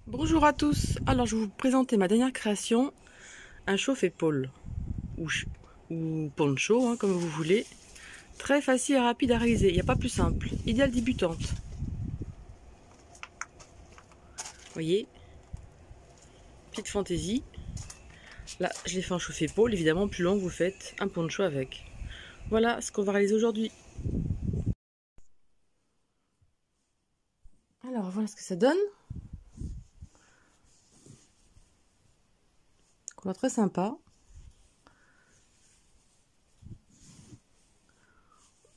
Bonjour à tous, alors je vais vous présenter ma dernière création, un chauffe-épaule, ou poncho, comme vous voulez. Très facile et rapide à réaliser, il n'y a pas plus simple, idéal débutante. Voyez, petite fantaisie. Là, je l'ai fait en chauffe-épaule, évidemment plus long vous faites un poncho avec. Voilà ce qu'on va réaliser aujourd'hui. Alors voilà ce que ça donne. Couleur très sympa.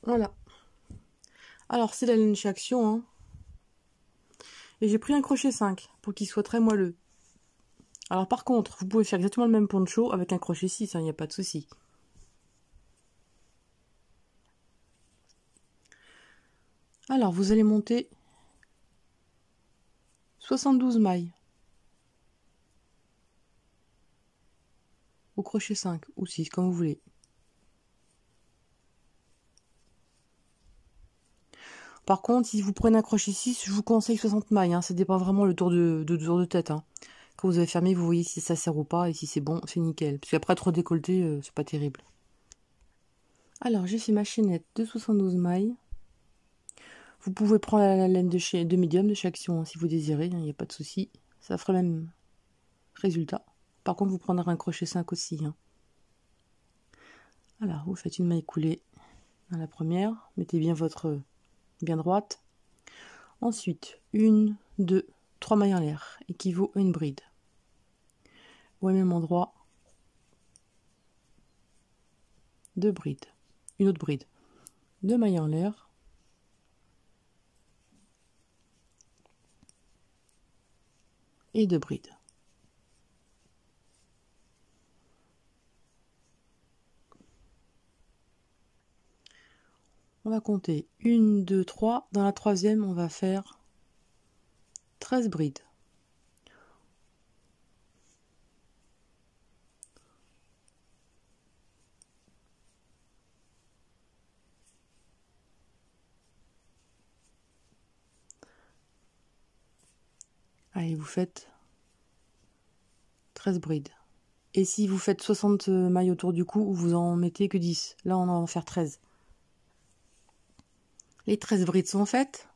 Voilà. Alors c'est la laine chez Action, hein. Et j'ai pris un crochet 5 pour qu'il soit très moelleux. Alors par contre, vous pouvez faire exactement le même poncho avec un crochet 6, il n'y a pas de souci. Alors vous allez monter 72 mailles au crochet 5 ou 6 comme vous voulez. Par contre, si vous prenez un crochet 6, je vous conseille 60 mailles, hein. Ça dépend vraiment le tour de tête, hein. Quand vous avez fermé, vous voyez si ça sert ou pas, et si c'est bon, c'est nickel. Parce qu'après, trop décolleté, c'est pas terrible. Alors, j'ai fait ma chaînette de 72 mailles. Vous pouvez prendre la laine de médium de chez Action, hein, si vous désirez, il n'y a pas de souci. Ça fera le même résultat. Par contre, vous prendrez un crochet 5 aussi, hein. Alors, vous faites une maille coulée dans la première. Mettez bien votre bien droite. Ensuite, 1, 2, 3 mailles en l'air, équivaut à une bride. Au même endroit, 2 brides. Une autre bride. 2 mailles en l'air. Et 2 brides. On va compter 1, 2, 3. Dans la troisième, on va faire 13 brides. Allez, vous faites 13 brides. Et si vous faites 60 mailles autour du cou, vous en mettez que 10. Là, on va en faire 13. Les 13 brides sont faites.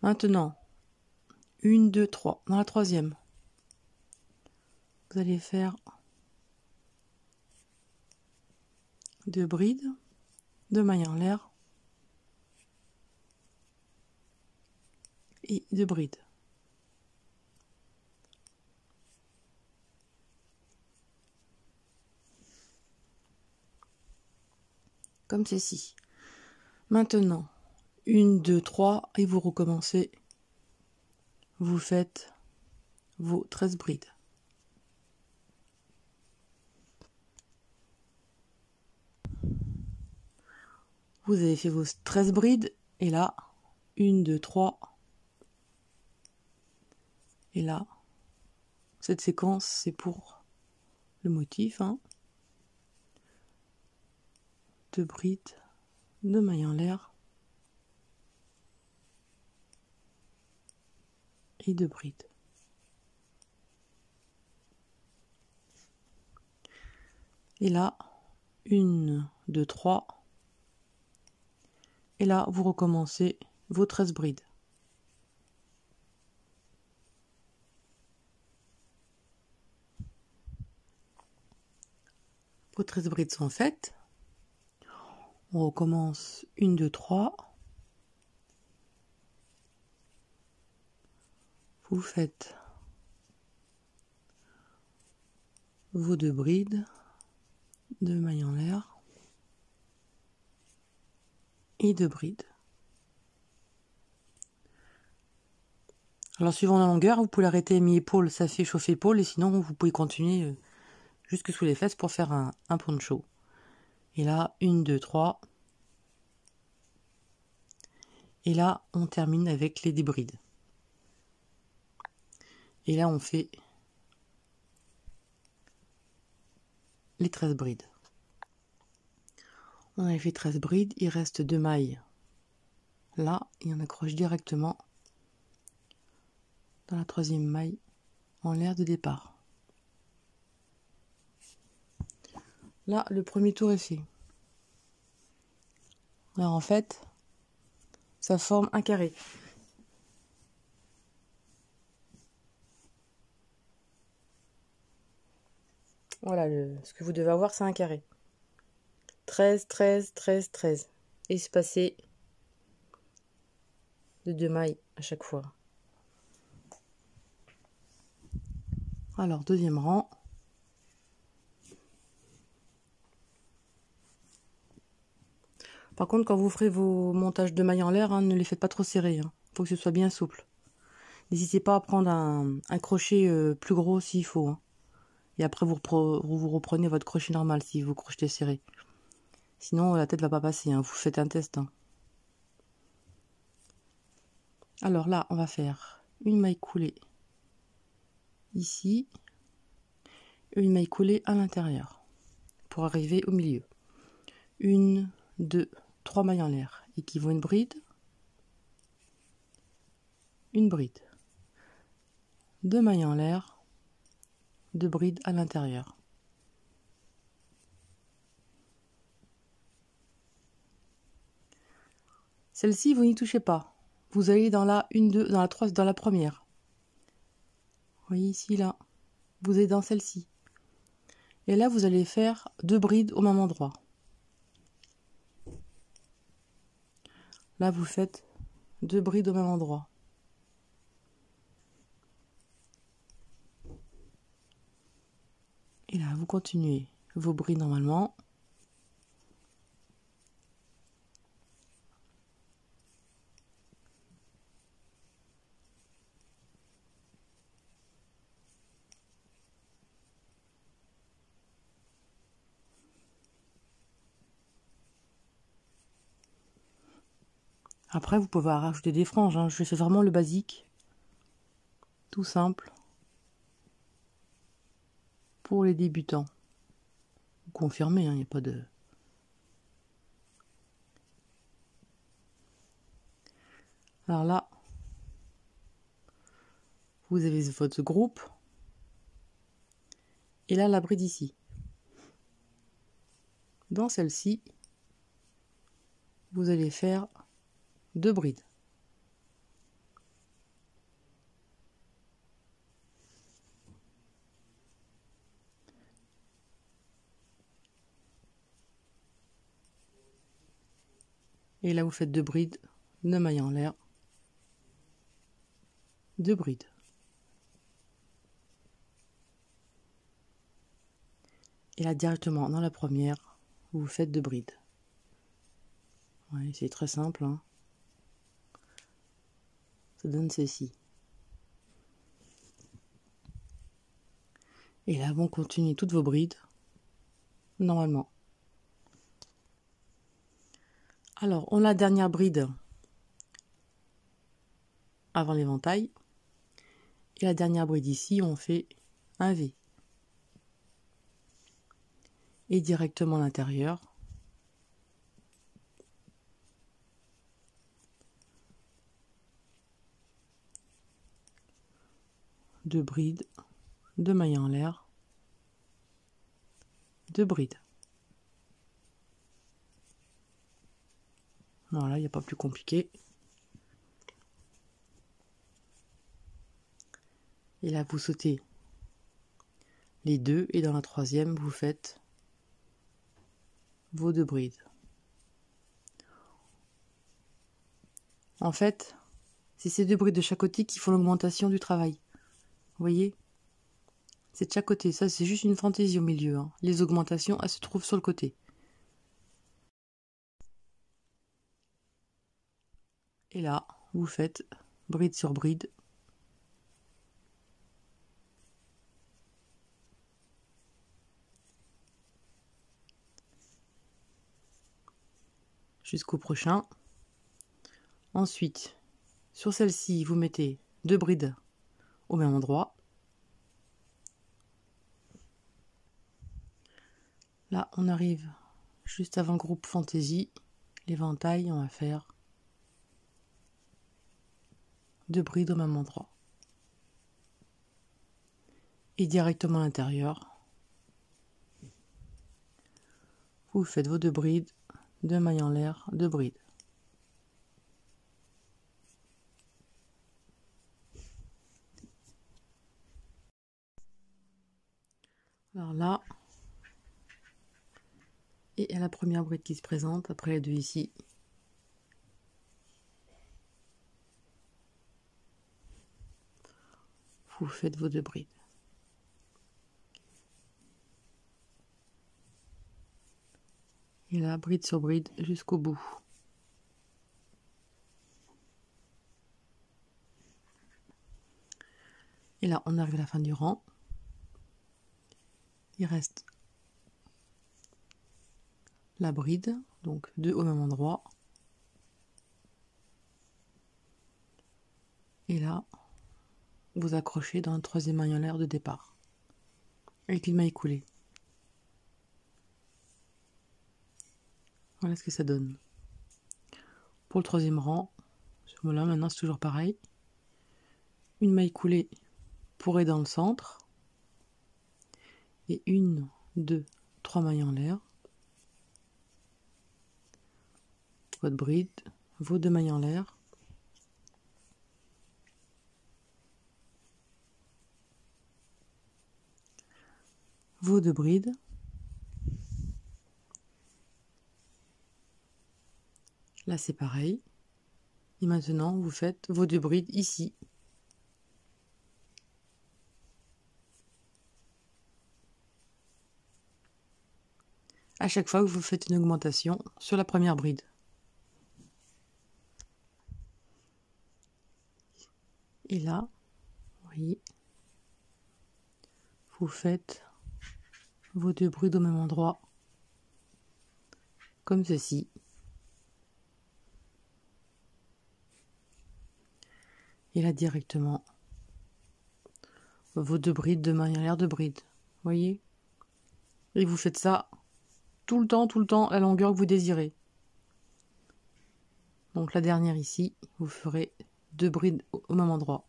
Maintenant, 1, 2, 3. Dans la troisième, vous allez faire 2 brides, 2 mailles en l'air et 2 brides. Comme ceci. Maintenant, 1, 2, 3 et vous recommencez. Vous faites vos 13 brides. Vous avez fait vos 13 brides et là, 1, 2, 3. Et là, cette séquence, c'est pour le motif, hein. 2 brides, 2 mailles en l'air et 2 brides. Et là, 1, 2, 3. Et là, vous recommencez vos 13 brides. Vos 13 brides sont faites. On recommence 1, 2, 3. Vous faites vos 2 brides, 2 mailles en l'air et 2 brides. Alors suivant la longueur, vous pouvez l'arrêter mi-épaule, ça fait chauffer épaule, et sinon vous pouvez continuer jusque sous les fesses pour faire un poncho. Et là, 1, 2, 3. Et là, on termine avec les débrides. Et là, on fait les 13 brides. On a fait 13 brides, il reste 2 mailles là, et on accroche directement dans la troisième maille en l'air de départ. Là, le premier tour est fait. Alors en fait, ça forme un carré. Voilà, ce que vous devez avoir, c'est un carré. 13, 13, 13, 13. Espacé de 2 mailles à chaque fois. Alors, deuxième rang. Par contre, quand vous ferez vos montages de mailles en l'air, hein, ne les faites pas trop serrés. Faut que ce soit bien souple. N'hésitez pas à prendre un crochet plus gros s'il faut. Et après, vous reprenez votre crochet normal si vous crochetez serré. Sinon, la tête va pas passer. Vous faites un test. Alors là, on va faire une maille coulée ici. Une maille coulée à l'intérieur. Pour arriver au milieu. 1, 2, 3 mailles en l'air. Équivaut une bride. Une bride. 2 mailles en l'air. 2 brides à l'intérieur. Celle-ci, vous n'y touchez pas. Vous allez dans la 1, 2, dans la 3, dans la première. Vous voyez ici, là. Vous allez dans celle-ci. Et là, vous allez faire 2 brides au même endroit. Là, vous faites 2 brides au même endroit. Et là, vous continuez vos brides normalement. Après, vous pouvez rajouter des franges. Je fais vraiment le basique. Tout simple. Pour les débutants. Vous confirmez, il n'y a pas de... Alors là, vous avez votre groupe. Et là, la bride ici. Dans celle-ci, vous allez faire 2 brides. Et là, vous faites 2 brides, 2 mailles en l'air, 2 brides. Et là, directement dans la première, vous faites 2 brides. Ouais, c'est très simple. Ça donne ceci. Et là, vous continuez toutes vos brides, normalement. Alors, on a la dernière bride avant l'éventail. Et la dernière bride ici, on fait un V. Et directement à l'intérieur. Deux brides, 2 mailles en l'air, 2 brides. Voilà, il n'y a pas plus compliqué. Et là, vous sautez les 2 et dans la troisième, vous faites vos 2 brides. En fait, c'est ces 2 brides de chaque côté qui font l'augmentation du travail. Vous voyez? C'est de chaque côté. Ça, c'est juste une fantaisie au milieu. Les augmentations, elles se trouvent sur le côté. Et là, vous faites bride sur bride. Jusqu'au prochain. Ensuite, sur celle-ci, vous mettez 2 brides au même endroit. Là, on arrive juste avant groupe fantaisie. L'éventail, on va faire 2 brides au même endroit. Et directement à l'intérieur, vous faites vos 2 brides, 2 mailles en l'air, 2 brides. Alors là, et à la première bride qui se présente, après les 2 ici. Vous faites vos 2 brides. Et là, bride sur bride jusqu'au bout. Et là, on arrive à la fin du rang. Il reste la bride, donc 2 au même endroit. Et là, vous accrochez dans le 3e maille en l'air de départ, avec une maille coulée. Voilà ce que ça donne. Pour le 3e rang, voilà, maintenant c'est toujours pareil. Une maille coulée pour être dans le centre. Et 1, 2, 3 mailles en l'air. Votre bride, vos 2 mailles en l'air. Vos 2 brides. Là c'est pareil. Et maintenant vous faites vos 2 brides ici. À chaque fois que vous faites une augmentation sur la première bride. Et là, vous voyez, vous faites vos 2 brides au même endroit, comme ceci. Et là directement, vos 2 brides de mailles en l'air de bride. Voyez? Et vous faites ça tout le temps, la longueur que vous désirez. Donc la dernière ici, vous ferez 2 brides au même endroit.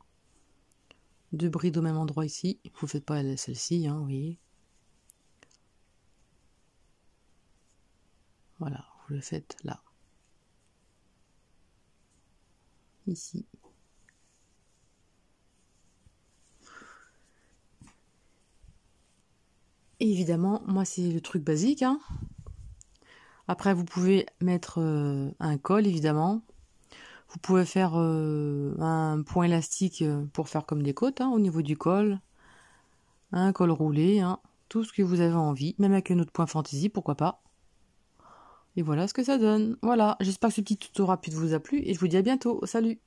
2 brides au même endroit ici. Vous ne faites pas celle-ci, hein, vous voyez. Voilà, vous le faites là. Ici. Et évidemment, moi c'est le truc basique, hein. Après, vous pouvez mettre un col, évidemment. Vous pouvez faire un point élastique pour faire comme des côtes, hein, au niveau du col. Un col roulé, hein, tout ce que vous avez envie. Même avec un autre point fantaisie, pourquoi pas. Et voilà ce que ça donne. Voilà, j'espère que ce petit tuto rapide vous a plu. Et je vous dis à bientôt. Salut!